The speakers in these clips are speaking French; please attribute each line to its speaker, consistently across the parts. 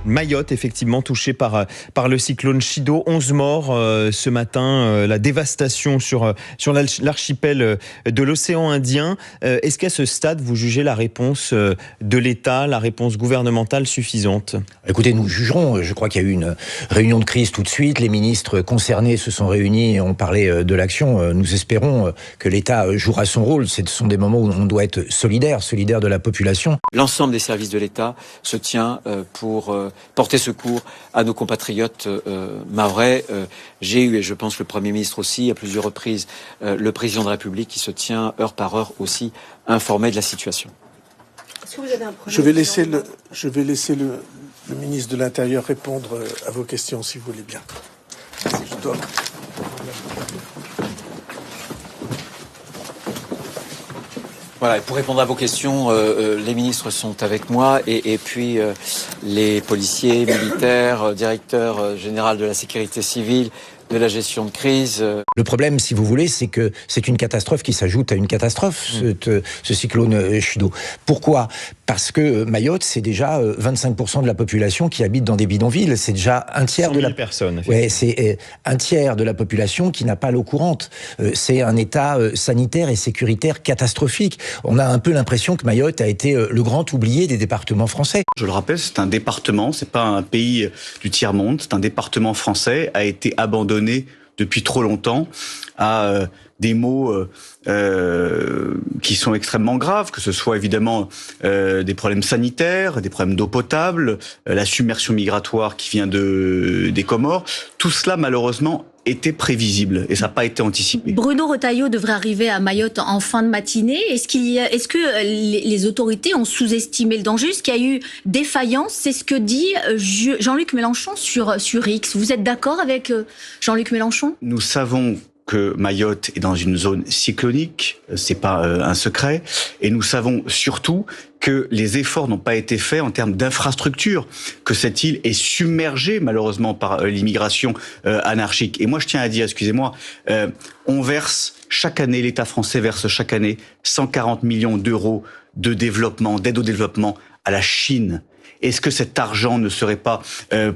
Speaker 1: Mayotte, effectivement, touchée par le cyclone Chido. 11 morts ce matin. La dévastation sur l'archipel de l'océan Indien. Est-ce qu'à ce stade, vous jugez la réponse de l'État, la réponse gouvernementale suffisante ?
Speaker 2: Écoutez, nous jugerons. Je crois qu'il y a eu une réunion de crise tout de suite. Les ministres concernés se sont réunis et ont parlé de l'action. Nous espérons que l'État jouera son rôle. Ce sont des moments où on doit être solidaire de la population.
Speaker 3: L'ensemble des services de l'État se tient pour porter secours à nos compatriotes mahorais. J'ai eu, et je pense le Premier ministre aussi, à plusieurs reprises, le Président de la République qui se tient heure par heure aussi informé de la situation.
Speaker 4: Est-ce que vous avez un problème ? Je vais laisser le ministre de l'Intérieur répondre à vos questions, si vous voulez bien. Je dois...
Speaker 3: Voilà, et pour répondre à vos questions, les ministres sont avec moi et puis les policiers, militaires, directeurs général de la sécurité civile, de la gestion de crise.
Speaker 2: Le problème, si vous voulez, c'est que c'est une catastrophe qui s'ajoute à une catastrophe, ce cyclone Chido. Pourquoi ? Parce que Mayotte, c'est déjà 25% de la population qui habite dans des bidonvilles. C'est déjà un tiers de la
Speaker 1: personne.
Speaker 2: Ouais, c'est un tiers de la population qui n'a pas l'eau courante. C'est un état sanitaire et sécuritaire catastrophique. On a un peu l'impression que Mayotte a été le grand oublié des départements français.
Speaker 5: Je le rappelle, c'est un département, c'est pas un pays du tiers-monde, c'est un département français, a été abandonné depuis trop longtemps à des maux qui sont extrêmement graves, que ce soit évidemment des problèmes sanitaires, des problèmes d'eau potable, la submersion migratoire qui vient des Comores. Tout cela, malheureusement, était prévisible et ça n'a pas été anticipé.
Speaker 6: Bruno Retailleau devrait arriver à Mayotte en fin de matinée. Est-ce que les autorités ont sous-estimé le danger ? Est-ce qu'il y a eu défaillance ? C'est ce que dit Jean-Luc Mélenchon sur X. Vous êtes d'accord avec Jean-Luc Mélenchon ?
Speaker 5: Nous savons que Mayotte est dans une zone cyclonique, c'est pas un secret, et nous savons surtout que les efforts n'ont pas été faits en termes d'infrastructures, que cette île est submergée malheureusement par l'immigration anarchique. Et moi je tiens à dire, excusez-moi, on verse chaque année, l'État français verse chaque année 140 millions d'euros de développement, d'aide au développement à la Chine. Est-ce que cet argent ne serait pas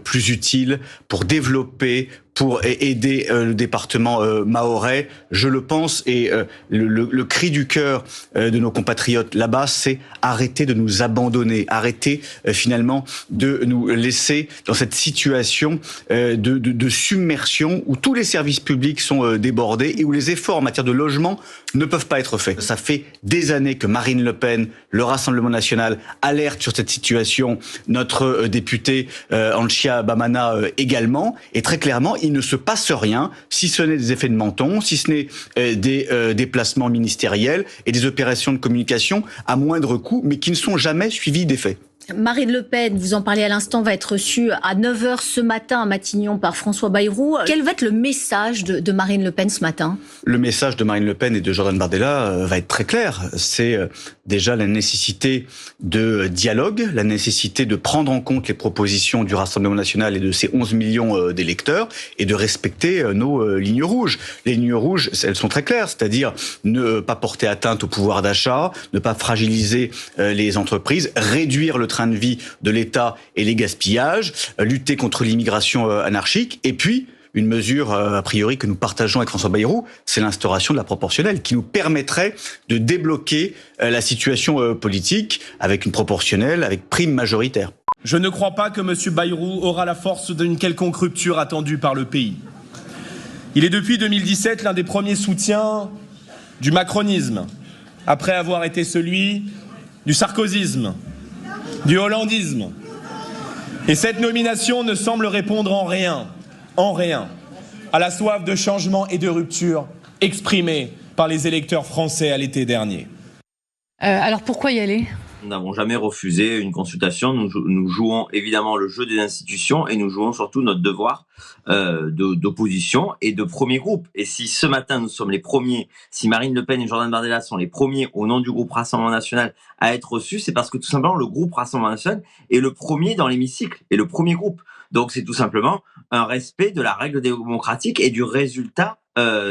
Speaker 5: plus utile pour développer, pour aider le département mahorais? Je le pense, et le cri du cœur de nos compatriotes là-bas, c'est arrêter de nous abandonner, arrêter finalement de nous laisser dans cette situation de submersion où tous les services publics sont débordés et où les efforts en matière de logement ne peuvent pas être faits. Ça fait des années que Marine Le Pen, le Rassemblement national, alerte sur cette situation, notre député Anchia Bamana également, et très clairement, il ne se passe rien, si ce n'est des effets de menton, si ce n'est des déplacements ministériels et des opérations de communication à moindre coût, mais qui ne sont jamais suivies d'effets.
Speaker 6: Marine Le Pen, vous en parlez à l'instant, va être reçue à 9h ce matin à Matignon par François Bayrou. Quel va être le message de Marine Le Pen ce matin ?
Speaker 5: Le message de Marine Le Pen et de Jordan Bardella va être très clair. C'est déjà la nécessité de dialogue, la nécessité de prendre en compte les propositions du Rassemblement national et de ses 11 millions d'électeurs et de respecter nos lignes rouges. Les lignes rouges, elles sont très claires, c'est-à-dire ne pas porter atteinte au pouvoir d'achat, ne pas fragiliser les entreprises, réduire le train de vie de l'État et les gaspillages, lutter contre l'immigration anarchique, et puis une mesure a priori que nous partageons avec François Bayrou, c'est l'instauration de la proportionnelle qui nous permettrait de débloquer la situation politique avec une proportionnelle, avec prime majoritaire.
Speaker 7: Je ne crois pas que M. Bayrou aura la force d'une quelconque rupture attendue par le pays. Il est depuis 2017 l'un des premiers soutiens du macronisme, après avoir été celui du sarkozysme, du hollandisme. Et cette nomination ne semble répondre en rien, à la soif de changement et de rupture exprimée par les électeurs français à l'été dernier.
Speaker 8: Alors pourquoi y aller ?
Speaker 9: Nous n'avons jamais refusé une consultation. Nous jouons évidemment le jeu des institutions et nous jouons surtout notre devoir d'opposition et de premier groupe. Et si ce matin nous sommes les premiers, si Marine Le Pen et Jordan Bardella sont les premiers au nom du groupe Rassemblement National à être reçus, c'est parce que tout simplement le groupe Rassemblement National est le premier dans l'hémicycle, et le premier groupe. Donc c'est tout simplement un respect de la règle démocratique et du résultat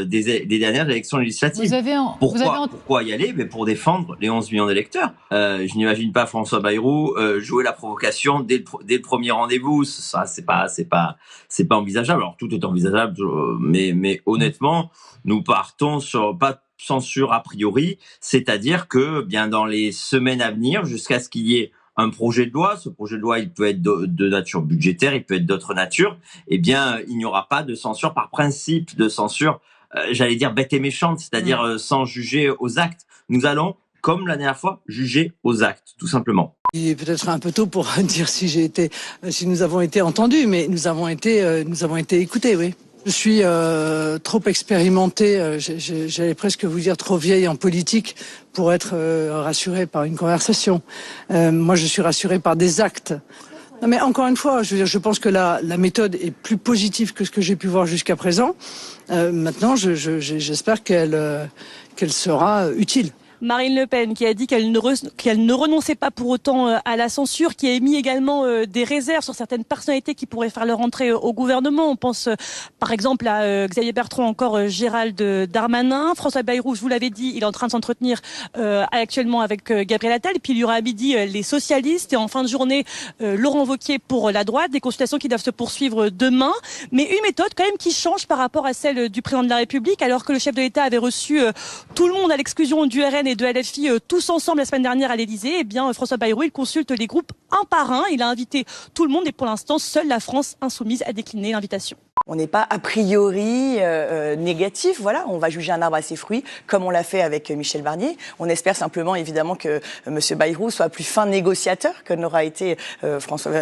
Speaker 9: des dernières élections législatives. Pourquoi y aller? Mais pour défendre les 11 millions d'électeurs. Je n'imagine pas François Bayrou jouer la provocation dès le premier rendez-vous. Ça, c'est pas envisageable. Alors tout est envisageable, mais honnêtement, nous partons sur pas de censure a priori, c'est-à-dire que bien dans les semaines à venir, jusqu'à ce qu'il y ait un projet de loi, ce projet de loi, il peut être de nature budgétaire, il peut être d'autres natures, eh bien, il n'y aura pas de censure par principe de censure, j'allais dire bête et méchante, c'est-à-dire sans juger aux actes. Nous allons, comme la dernière fois, juger aux actes, tout simplement.
Speaker 10: Il est peut-être un peu tôt pour dire si nous avons été entendus, mais nous avons été écoutés, oui. Je suis trop expérimentée, j'allais presque vous dire trop vieille en politique pour être rassurée par une conversation. Moi, je suis rassurée par des actes. Non, mais encore une fois, je pense que la méthode est plus positive que ce que j'ai pu voir jusqu'à présent. Maintenant, j'espère qu'elle sera utile.
Speaker 11: Marine Le Pen qui a dit qu'elle ne renonçait pas pour autant à la censure, qui a émis également des réserves sur certaines personnalités qui pourraient faire leur entrée au gouvernement. On pense par exemple à Xavier Bertrand, encore Gérald Darmanin. François Bayrou, je vous l'avais dit, il est en train de s'entretenir actuellement avec Gabriel Attal. Et puis il y aura à midi les socialistes et en fin de journée Laurent Wauquiez pour la droite. Des consultations qui doivent se poursuivre demain. Mais une méthode quand même qui change par rapport à celle du président de la République, alors que le chef de l'État avait reçu tout le monde à l'exclusion du RN et de LFI tous ensemble la semaine dernière à l'Élysée. Eh bien, François Bayrou, il consulte les groupes un par un. Il a invité tout le monde et pour l'instant, seule la France insoumise a décliné l'invitation.
Speaker 12: On n'est pas a priori négatif, voilà, on va juger un arbre à ses fruits, comme on l'a fait avec Michel Barnier. On espère simplement, évidemment, que M. Bayrou soit plus fin négociateur que n'aura été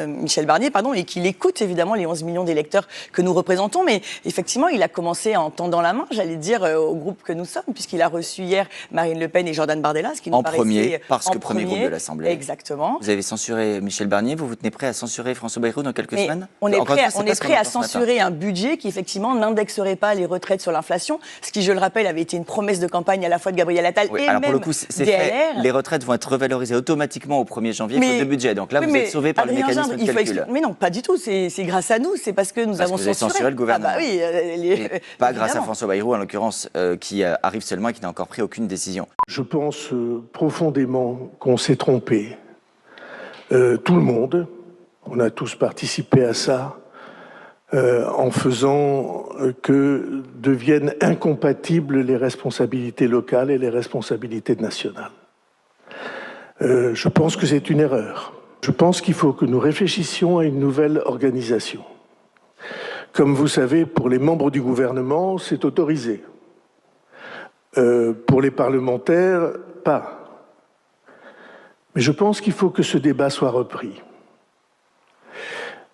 Speaker 12: Michel Barnier, et qu'il écoute, évidemment, les 11 millions d'électeurs que nous représentons. Mais effectivement, il a commencé en tendant la main, j'allais dire, au groupe que nous sommes, puisqu'il a reçu hier Marine Le Pen et Jordan Bardella, ce qui nous paraissait...
Speaker 13: premier, parce que premier groupe de l'Assemblée.
Speaker 12: Exactement.
Speaker 13: Vous avez censuré Michel Barnier, vous tenez prêt à censurer François Bayrou dans quelques semaines?
Speaker 12: On est prêt à censurer un budget qui effectivement n'indexerait pas les retraites sur l'inflation, ce qui, je le rappelle, avait été une promesse de campagne à la fois de Gabriel Attal et
Speaker 13: alors
Speaker 12: même
Speaker 13: pour le coup, c'est
Speaker 12: DLR.
Speaker 13: fait. Les retraites vont être revalorisées automatiquement au 1er janvier faute de budget. Donc là, vous êtes sauvé par le mécanisme de calcul.
Speaker 12: Mais non, pas du tout. C'est grâce à nous. C'est parce que nous avons
Speaker 13: censuré le gouvernement.
Speaker 12: Ah bah oui,
Speaker 13: pas grâce à François Bayrou, en l'occurrence, qui arrive seulement et qui n'a encore pris aucune décision.
Speaker 4: Je pense profondément qu'on s'est trompé. Tout le monde, on a tous participé à ça. En faisant que deviennent incompatibles les responsabilités locales et les responsabilités nationales. Je pense que c'est une erreur. Je pense qu'il faut que nous réfléchissions à une nouvelle organisation. Comme vous savez, pour les membres du gouvernement, c'est autorisé. Pour les parlementaires, pas. Mais je pense qu'il faut que ce débat soit repris.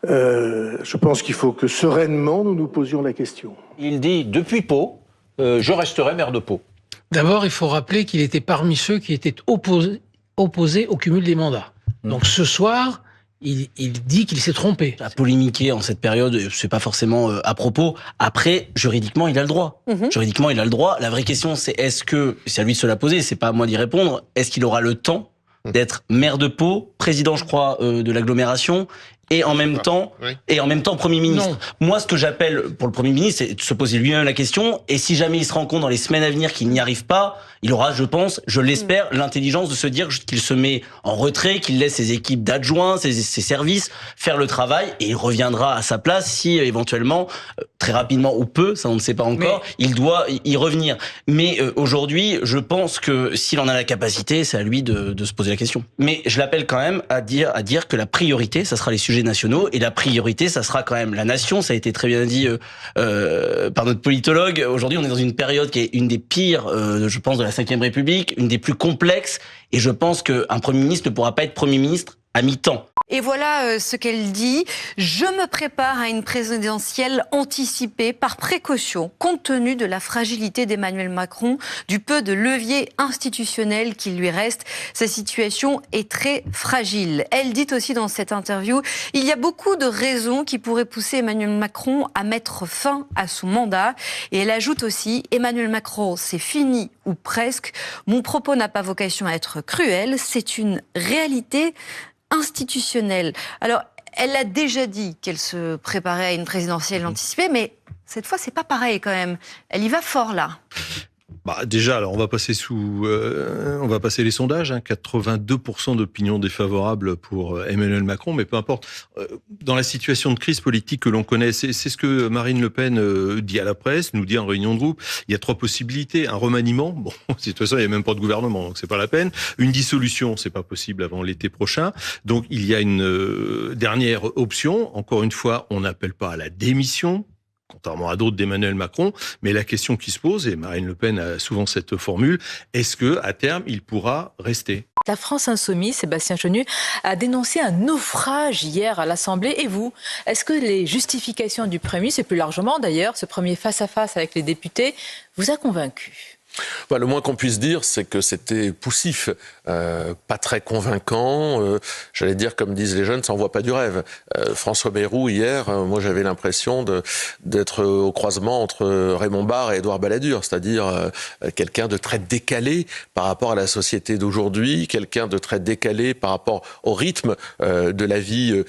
Speaker 4: Je pense qu'il faut que sereinement nous nous posions la question.
Speaker 14: Il dit depuis Pau, je resterai maire de Pau.
Speaker 15: D'abord, il faut rappeler qu'il était parmi ceux qui étaient opposés au cumul des mandats. Donc ce soir, il dit qu'il s'est trompé.
Speaker 16: À polémiquer en cette période, c'est pas forcément à propos. Après, juridiquement, il a le droit. Juridiquement, il a le droit. La vraie question, c'est c'est à lui de se la poser, c'est pas à moi d'y répondre. Est-ce qu'il aura le temps d'être maire de Pau, président, je crois, de l'agglomération, et en même temps Premier ministre. Moi, ce que j'appelle pour le Premier ministre, c'est de se poser lui-même la question, et si jamais il se rend compte dans les semaines à venir qu'il n'y arrive pas, il aura, je pense, je l'espère, l'intelligence de se dire qu'il se met en retrait, qu'il laisse ses équipes d'adjoints, ses services faire le travail, et il reviendra à sa place si éventuellement, très rapidement ou peu, ça on ne sait pas encore, il doit y revenir. Mais aujourd'hui, je pense que s'il en a la capacité, c'est à lui de se poser la question. Mais je l'appelle quand même à dire que la priorité, ça sera les sujets nationaux, et la priorité, ça sera quand même la nation. Ça a été très bien dit par notre politologue. Aujourd'hui, on est dans une période qui est une des pires, je pense, de la Ve République, une des plus complexes, et je pense qu'un Premier ministre ne pourra pas être Premier ministre à mi-temps.
Speaker 17: Et voilà ce qu'elle dit. Je me prépare à une présidentielle anticipée par précaution, compte tenu de la fragilité d'Emmanuel Macron, du peu de levier institutionnel qui lui reste. Sa situation est très fragile. Elle dit aussi dans cette interview, il y a beaucoup de raisons qui pourraient pousser Emmanuel Macron à mettre fin à son mandat. Et elle ajoute aussi, Emmanuel Macron, c'est fini ou presque. Mon propos n'a pas vocation à être cruel, c'est une réalité institutionnelle. Alors, Elle a déjà dit qu'elle se préparait à une présidentielle anticipée, mais cette fois, c'est pas pareil quand même. Elle y va fort, là.
Speaker 14: Déjà, alors on va passer les sondages. 82% d'opinion défavorable pour Emmanuel Macron, mais peu importe. Dans la situation de crise politique que l'on connaît, c'est ce que Marine Le Pen dit à la presse, nous dit en réunion de groupe. Il y a 3 possibilités. Un remaniement, bon, de toute façon, il n'y a même pas de gouvernement, donc c'est pas la peine. Une dissolution, c'est pas possible avant l'été prochain. Donc il y a une dernière option. Encore une fois, on n'appelle pas à la démission, contrairement à d'autres d'Emmanuel Macron, mais la question qui se pose, et Marine Le Pen a souvent cette formule, est-ce que à terme il pourra rester ?
Speaker 18: La France Insoumise, Sébastien Chenu, a dénoncé un naufrage hier à l'Assemblée. Et vous, est-ce que les justifications du Premier ministre, et plus largement d'ailleurs, ce premier face-à-face avec les députés, vous a convaincu ?
Speaker 19: Le moins qu'on puisse dire, c'est que c'était poussif, pas très convaincant. J'allais dire, comme disent les jeunes, ça n'envoie pas du rêve. François Bayrou, hier, moi j'avais l'impression d'être au croisement entre Raymond Barre et Édouard Balladur, c'est-à-dire quelqu'un de très décalé par rapport à la société d'aujourd'hui, quelqu'un de très décalé par rapport au rythme de la vie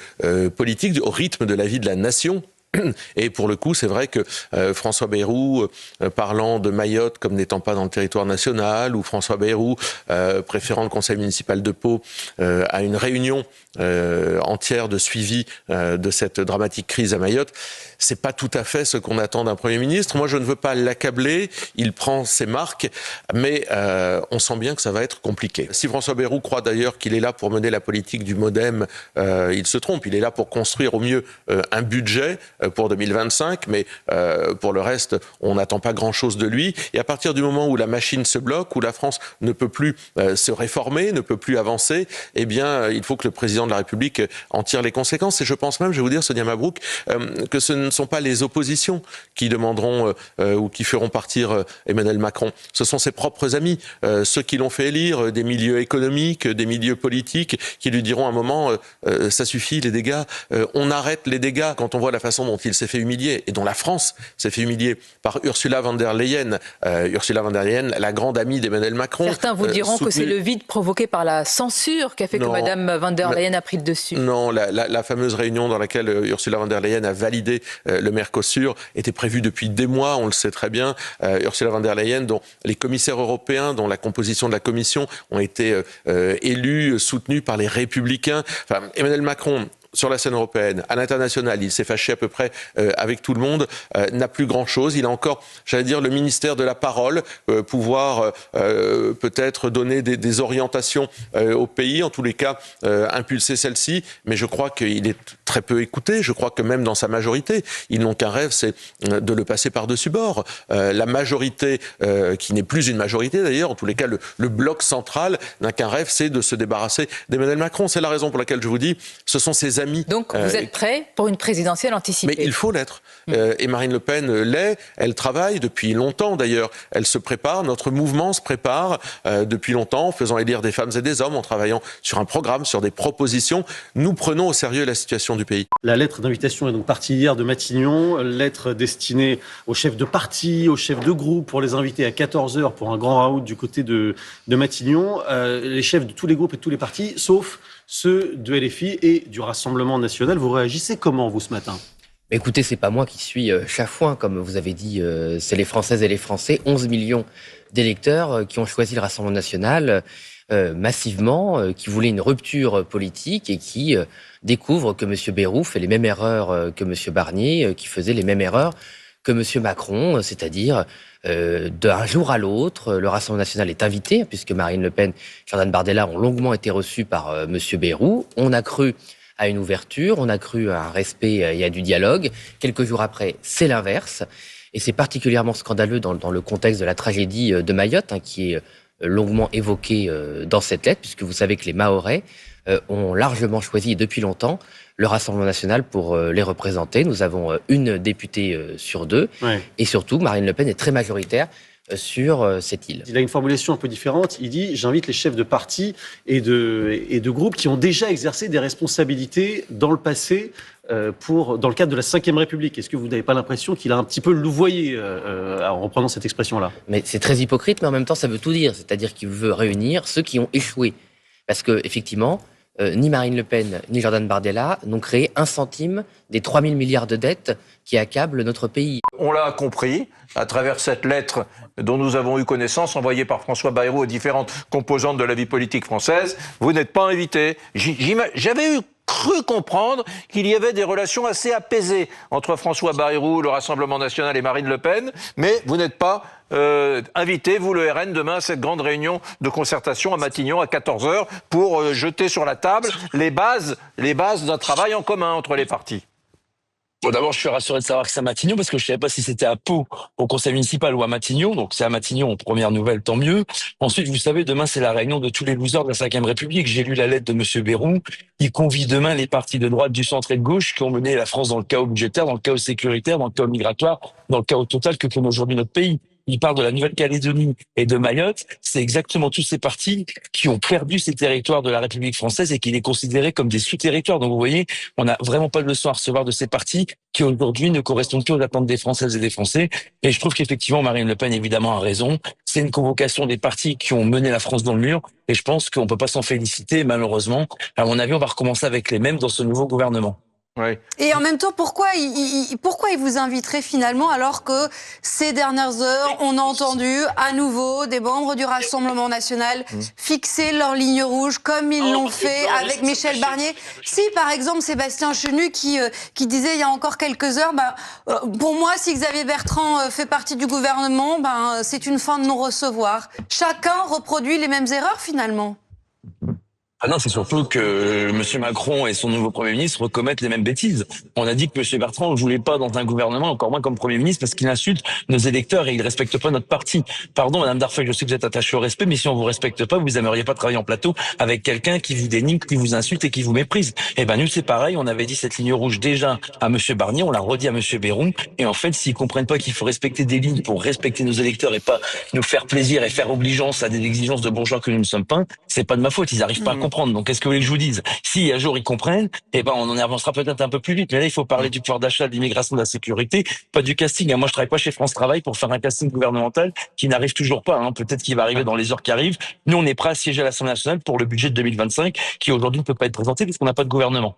Speaker 19: politique, au rythme de la vie de la nation. Et pour le coup, c'est vrai que François Bayrou, parlant de Mayotte comme n'étant pas dans le territoire national, ou François Bayrou préférant le conseil municipal de Pau à une réunion entière de suivi de cette dramatique crise à Mayotte, c'est pas tout à fait ce qu'on attend d'un Premier ministre. Moi, je ne veux pas l'accabler, il prend ses marques, mais on sent bien que ça va être compliqué. Si François Bayrou croit d'ailleurs qu'il est là pour mener la politique du MoDem, il se trompe. Il est là pour construire au mieux un budget pour 2025, mais pour le reste, on n'attend pas grand-chose de lui. Et à partir du moment où la machine se bloque, où la France ne peut plus se réformer, ne peut plus avancer, eh bien, il faut que le président de la République en tire les conséquences. Et je pense même, je vais vous dire, Sonia Mabrouk, que ce ne sont pas les oppositions qui demanderont ou qui feront partir Emmanuel Macron. Ce sont ses propres amis, ceux qui l'ont fait élire, des milieux économiques, des milieux politiques, qui lui diront à un moment, ça suffit, les dégâts, on arrête les dégâts. Quand on voit la façon dont il s'est fait humilier, et dont la France s'est fait humilier par Ursula von der Leyen. Ursula von der Leyen, la grande amie d'Emmanuel Macron.
Speaker 18: Certains vous diront que c'est le vide provoqué par la censure qui a fait que Mme von der Leyen a pris le dessus.
Speaker 19: Non, la fameuse réunion dans laquelle Ursula von der Leyen a validé le Mercosur était prévue depuis des mois, on le sait très bien. Ursula von der Leyen, dont les commissaires européens, dont la composition de la Commission ont été élus, soutenus par les Républicains. Enfin, Emmanuel Macron, sur la scène européenne, à l'international, il s'est fâché à peu près avec tout le monde, n'a plus grand-chose. Il a encore, j'allais dire, le ministère de la parole, pouvoir peut-être donner des orientations au pays, en tous les cas impulser celle-ci, mais je crois qu'il est très peu écouté. Je crois que même dans sa majorité, ils n'ont qu'un rêve, c'est de le passer par-dessus bord. La majorité, qui n'est plus une majorité d'ailleurs, en tous les cas le bloc central n'a qu'un rêve, c'est de se débarrasser d'Emmanuel Macron. C'est la raison pour laquelle je vous dis, ce sont ses amis.
Speaker 18: Donc vous êtes prêt pour une présidentielle anticipée ?
Speaker 19: Mais il faut l'être. Et Marine Le Pen l'est. Elle travaille depuis longtemps d'ailleurs. Elle se prépare. Notre mouvement se prépare depuis longtemps, en faisant élire des femmes et des hommes, en travaillant sur un programme, sur des propositions. Nous prenons au sérieux la situation du pays.
Speaker 20: La lettre d'invitation est donc partie hier de Matignon. Lettre destinée aux chefs de parti, aux chefs de groupe, pour les inviter à 14h pour un grand raout du côté de Matignon. Les chefs de tous les groupes et de tous les partis, sauf ceux de LFI et du Rassemblement national. Vous réagissez comment, vous, ce matin ?
Speaker 21: Écoutez, c'est pas moi qui suis chafouin, comme vous avez dit, c'est les Françaises et les Français, 11 millions d'électeurs qui ont choisi le Rassemblement national massivement, qui voulaient une rupture politique et qui découvrent que M. Bayrou fait les mêmes erreurs que M. Barnier, qui faisait les mêmes erreurs que M. Macron, c'est-à-dire d'un jour à l'autre, le Rassemblement national est invité, puisque Marine Le Pen et Jordan Bardella ont longuement été reçus par M. Bayrou. On a cru à une ouverture, on a cru à un respect et à du dialogue. Quelques jours après, c'est l'inverse. Et c'est particulièrement scandaleux dans le contexte de la tragédie de Mayotte, qui est longuement évoquée dans cette lettre, puisque vous savez que les Mahorais ont largement choisi, depuis longtemps, le Rassemblement national pour les représenter. Nous avons une députée sur 2. Ouais. Et surtout, Marine Le Pen est très majoritaire sur cette île.
Speaker 20: Il a une formulation un peu différente. Il dit « J'invite les chefs de parti et de groupes qui ont déjà exercé des responsabilités dans le passé dans le cadre de la Ve République ». Est-ce que vous n'avez pas l'impression qu'il a un petit peu louvoyé en reprenant cette expression-là ?
Speaker 21: Mais c'est très hypocrite, mais en même temps, ça veut tout dire. C'est-à-dire qu'il veut réunir ceux qui ont échoué. Parce que, effectivement, ni Marine Le Pen, ni Jordan Bardella n'ont créé 1 centime des 3 000 milliards de dettes qui accablent notre pays.
Speaker 3: On l'a compris à travers cette lettre dont nous avons eu connaissance, envoyée par François Bayrou aux différentes composantes de la vie politique française. Vous n'êtes pas invité. J'avais cru comprendre qu'il y avait des relations assez apaisées entre François Bayrou, le Rassemblement national et Marine Le Pen, mais vous n'êtes pas invité, vous le RN, demain à cette grande réunion de concertation à Matignon à 14h pour jeter sur la table les bases d'un travail en commun entre les partis.
Speaker 22: Bon, d'abord, je suis rassuré de savoir que c'est à Matignon, parce que je savais pas si c'était à Pau, au conseil municipal, ou à Matignon. Donc, c'est à Matignon, première nouvelle, tant mieux. Ensuite, vous savez, demain, c'est la réunion de tous les losers de la 5e République. J'ai lu la lettre de monsieur Bayrou. Il convie demain les partis de droite, du centre et de gauche qui ont mené la France dans le chaos budgétaire, dans le chaos sécuritaire, dans le chaos migratoire, dans le chaos total que connaît aujourd'hui notre pays. Il parle de la Nouvelle-Calédonie et de Mayotte. C'est exactement tous ces partis qui ont perdu ces territoires de la République française et qui les considéraient comme des sous-territoires. Donc vous voyez, on n'a vraiment pas de leçon à recevoir de ces partis qui aujourd'hui ne correspondent plus aux attentes des Françaises et des Français. Et je trouve qu'effectivement, Marine Le Pen, évidemment, a raison. C'est une convocation des partis qui ont mené la France dans le mur. Et je pense qu'on peut pas s'en féliciter. Malheureusement, à mon avis, on va recommencer avec les mêmes dans ce nouveau gouvernement.
Speaker 3: Ouais.
Speaker 17: Et en même temps, pourquoi il vous inviterait finalement alors que ces dernières heures, on a entendu à nouveau des membres du Rassemblement national fixer leur ligne rouge comme ils l'ont fait avec Michel Barnier. Si par exemple Sébastien Chenu qui disait il y a encore quelques heures, pour moi si Xavier Bertrand fait partie du gouvernement, c'est une fin de non-recevoir. Chacun reproduit les mêmes erreurs finalement.
Speaker 22: Ah non, c'est surtout que M. Macron et son nouveau Premier ministre recommettent les mêmes bêtises. On a dit que M. Bertrand ne voulait pas dans un gouvernement, encore moins comme Premier ministre, parce qu'il insulte nos électeurs et il ne respecte pas notre parti. Pardon, Madame Darfeuille, je sais que vous êtes attachée au respect, mais si on vous respecte pas, vous aimeriez pas travailler en plateau avec quelqu'un qui vous dénigre, qui vous insulte et qui vous méprise. Eh ben nous, c'est pareil, on avait dit cette ligne rouge déjà à M. Barnier, on l'a redit à M. Bayrou, et en fait, s'ils comprennent pas qu'il faut respecter des lignes pour respecter nos électeurs et pas nous faire plaisir et faire obligeance à des exigences de bourgeois que nous ne sommes pas, c'est pas de ma faute, ils arrivent pas à comprendre. Donc qu'est-ce que vous voulez que je vous dise? Si un jour ils comprennent, eh ben on en avancera peut-être un peu plus vite. Mais là, il faut parler du pouvoir d'achat, de l'immigration, de la sécurité, pas du casting. Moi, je travaille pas chez France Travail pour faire un casting gouvernemental qui n'arrive toujours pas. Peut-être qu'il va arriver dans les heures qui arrivent. Nous, on est prêts à siéger à l'Assemblée nationale pour le budget de 2025, qui aujourd'hui ne peut pas être présenté puisqu'on n'a pas de gouvernement.